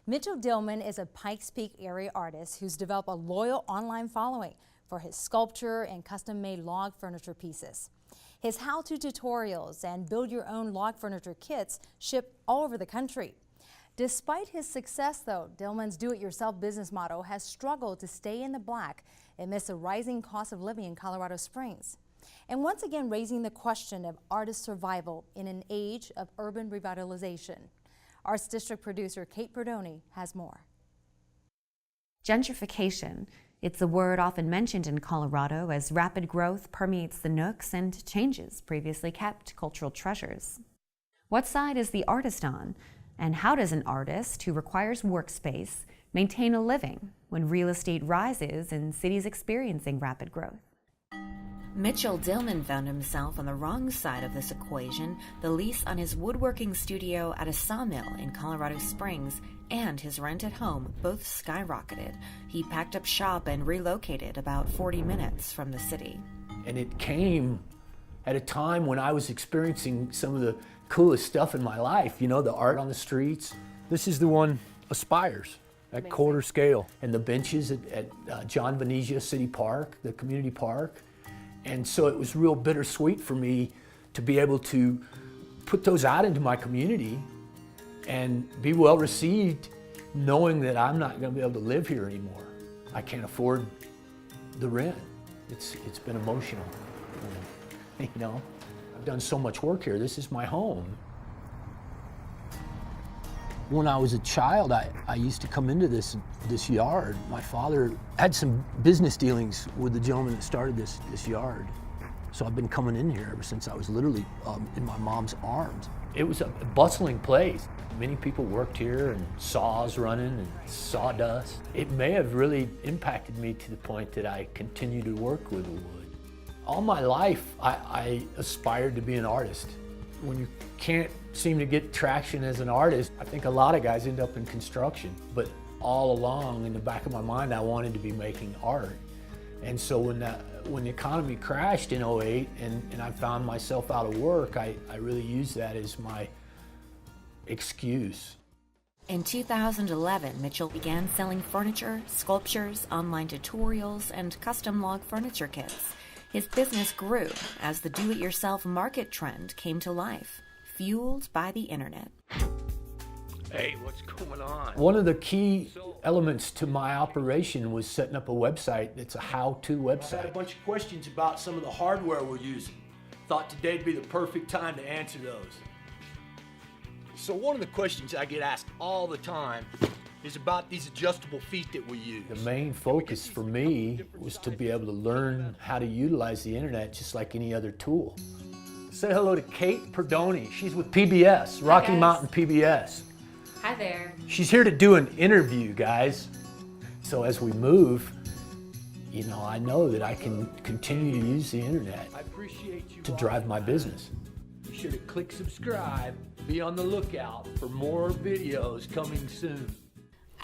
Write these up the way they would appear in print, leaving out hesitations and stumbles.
Mitchell Dillman is a Pikes Peak area artist who's developed a loyal online following for his sculpture and custom-made log furniture pieces. His how-to tutorials and build-your-own log furniture kits ship all over the country. Despite his success, though, Dillman's do-it-yourself business model has struggled to stay in the black amidst a rising cost of living in Colorado Springs. And once again raising the question of artist survival in an age of urban revitalization. Arts District producer Kate Perdoni has more. Gentrification. It's a word often mentioned in Colorado as rapid growth permeates the nooks and changes previously kept cultural treasures. What side is the artist on? And how does an artist who requires workspace maintain a living when real estate rises and cities experiencing rapid growth? Mitchell Dillman found himself on the wrong side of this equation. The lease on his woodworking studio at a sawmill in Colorado Springs and his rent at home both skyrocketed. He packed up shop and relocated about 40 minutes from the city. And it came at a time when I was experiencing some of the coolest stuff in my life, you know, the art on the streets. This is the one, Aspires, at quarter scale. And the benches at John Venetia City Park, the community park. And so it was real bittersweet for me to be able to put those out into my community and be well received, knowing that I'm not going to be able to live here anymore. I can't afford the rent. It's been emotional. You know, I've done so much work here. This is my home. When I was a child, I used to come into this yard. My father had some business dealings with the gentleman that started this yard. So I've been coming in here ever since I was literally in my mom's arms. It was a bustling place. Many people worked here, and saws running and sawdust. It may have really impacted me to the point that I continue to work with the wood. All my life, I aspired to be an artist. When you can't seem to get traction as an artist, I think a lot of guys end up in construction. But all along in the back of my mind, I wanted to be making art. And so when the economy crashed in '08 and I found myself out of work, I really used that as my excuse. In 2011, Mitchell began selling furniture, sculptures, online tutorials, and custom log furniture kits. His business grew as the do-it-yourself market trend came to life, fueled by the internet. Hey, what's going on? One of the key elements to my operation was setting up a website that's a how-to website. I had a bunch of questions about some of the hardware we're using. Thought today'd be the perfect time to answer those. So one of the questions I get asked all the time is about these adjustable feet that we use. The main focus for me was to be able to learn how to utilize the internet just like any other tool. Say hello to Kate Perdoni. She's with PBS, Rocky Mountain PBS. Hi there. She's here to do an interview, guys. So as we move, you know, I know that I can continue to use the internet to drive my business. Be sure to click subscribe. Be on the lookout for more videos coming soon.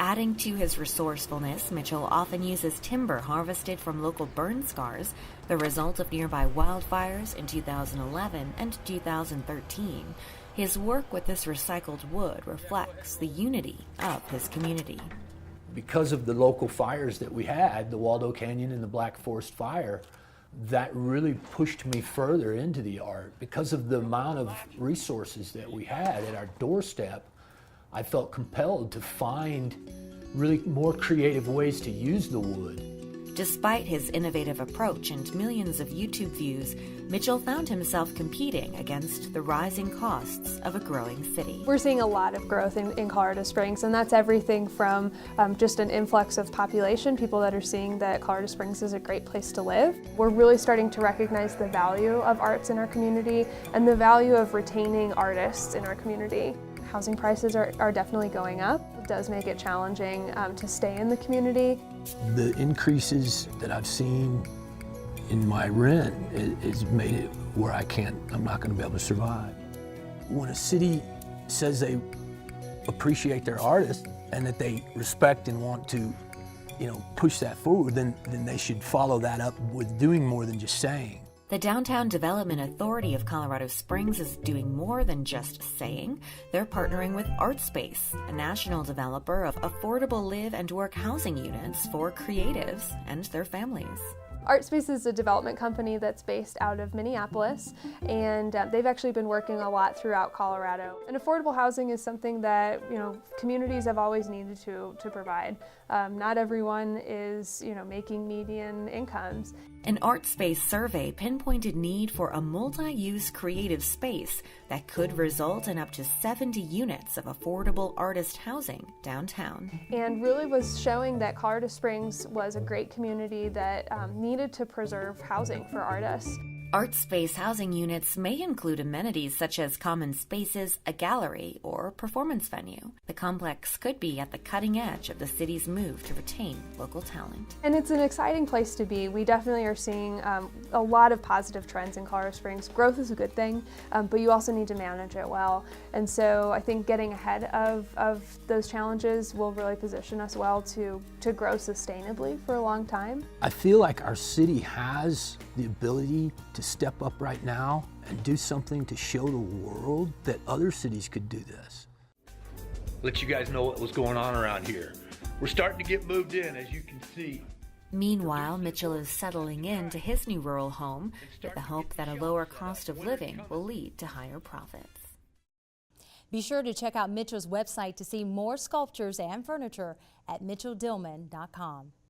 Adding to his resourcefulness, Mitchell often uses timber harvested from local burn scars, the result of nearby wildfires in 2011 and 2013. His work with this recycled wood reflects the unity of his community. Because of the local fires that we had, the Waldo Canyon and the Black Forest Fire, that really pushed me further into the art. Because of the amount of resources that we had at our doorstep, I felt compelled to find really more creative ways to use the wood. Despite his innovative approach and millions of YouTube views, Mitchell found himself competing against the rising costs of a growing city. We're seeing a lot of growth in Colorado Springs, and that's everything from just an influx of population, people that are seeing that Colorado Springs is a great place to live. We're really starting to recognize the value of arts in our community and the value of retaining artists in our community. Housing prices are definitely going up. It does make it challenging to stay in the community. The increases that I've seen in my rent has made it where I'm not going to be able to survive. When a city says they appreciate their artists and that they respect and want to, you know, push that forward, then they should follow that up with doing more than just saying. The Downtown Development Authority of Colorado Springs is doing more than just saying. They're partnering with ArtSpace, a national developer of affordable live and work housing units for creatives and their families. ArtSpace is a development company that's based out of Minneapolis, and they've actually been working a lot throughout Colorado. And affordable housing is something that communities have always needed to provide. Not everyone is making median incomes. An ArtSpace survey pinpointed need for a multi-use creative space that could result in up to 70 units of affordable artist housing downtown. And really was showing that Colorado Springs was a great community that needed to preserve housing for artists. ArtSpace housing units may include amenities such as common spaces, a gallery, or performance venue. The complex could be at the cutting edge of the city's move to retain local talent. And it's an exciting place to be. We definitely are seeing a lot of positive trends in Colorado Springs. Growth is a good thing, but you also need to manage it well. And so I think getting ahead of those challenges will really position us well to grow sustainably for a long time. I feel like our city has the ability to step up right now and do something to show the world that other cities could do this. Let you guys know what was going on around here. We're starting to get moved in, as you can see. Meanwhile, Mitchell is settling into his new rural home with the hope that a lower cost of living will lead to higher profits. Be sure to check out Mitchell's website to see more sculptures and furniture at mitchelldillman.com.